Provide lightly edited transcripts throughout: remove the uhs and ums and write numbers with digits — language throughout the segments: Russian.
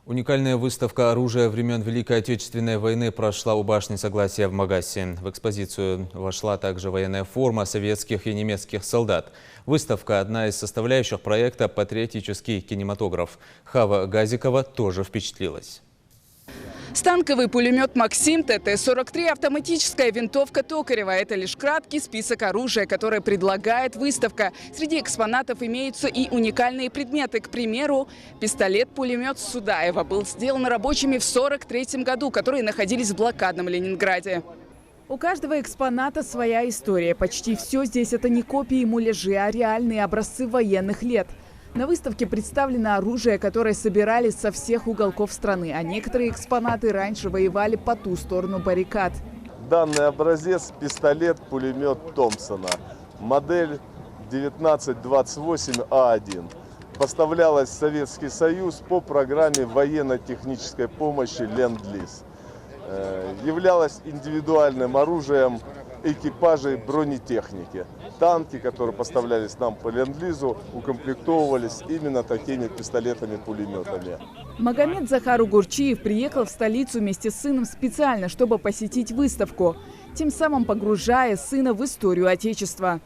Уникальная выставка оружия времен Великой Отечественной войны прошла у башни Согласия в Магасе. В экспозицию вошла также военная форма советских и немецких солдат. Выставка – одна из составляющих проекта «Патриотический кинематограф». Хава Газикова тоже впечатлилась. Станковый пулемет «Максим», ТТ-43, автоматическая винтовка Токарева – это лишь краткий список оружия, которое предлагает выставка. Среди экспонатов имеются и уникальные предметы. К примеру, пистолет-пулемет Судаева был сделан рабочими в 1943 году, которые находились в блокадном Ленинграде. У каждого экспоната своя история. Почти все здесь – это не копии и муляжи, а реальные образцы военных лет. На выставке представлено оружие, которое собирали со всех уголков страны, а некоторые экспонаты раньше воевали по ту сторону баррикад. Данный образец – пистолет-пулемет Томпсона, модель 1928А1. Поставлялась в Советский Союз по программе военно-технической помощи «Ленд-лиз». Являлась индивидуальным оружием экипажей бронетехники. Танки, которые поставлялись нам по ленд-лизу, укомплектовывались именно такими пистолетами-пулеметами. Магомед Захар Угурчиев приехал в столицу вместе с сыном специально, чтобы посетить выставку, тем самым погружая сына в историю Отечества.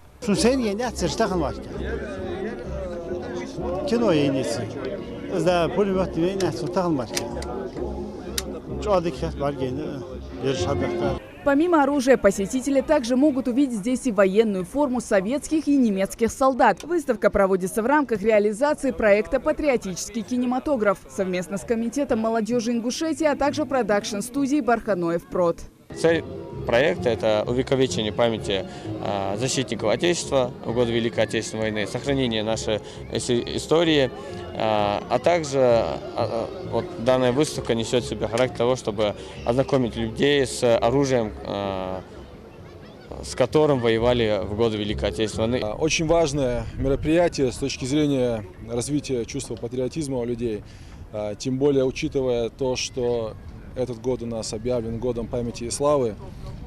Помимо оружия, посетители также могут увидеть здесь и военную форму советских и немецких солдат. Выставка проводится в рамках реализации проекта «Патриотический кинематограф» совместно с Комитетом молодежи Ингушетии, а также продакшн-студией «Барханоев Прод». Цель проекта – это увековечение памяти защитников Отечества в годы Великой Отечественной войны, сохранение нашей истории, а также вот данная выставка несет в себе характер того, чтобы ознакомить людей с оружием, с которым воевали в годы Великой Отечественной войны. Очень важное мероприятие с точки зрения развития чувства патриотизма у людей, тем более учитывая то, что этот год у нас объявлен годом памяти и славы.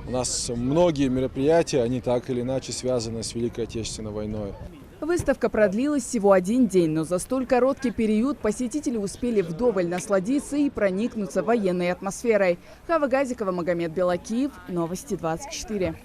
У нас многие мероприятия, они так или иначе связаны с Великой Отечественной войной. Выставка продлилась всего один день, но за столь короткий период посетители успели вдоволь насладиться и проникнуться военной атмосферой. Хава Газикова, Магомед Белакиев, Новости 24.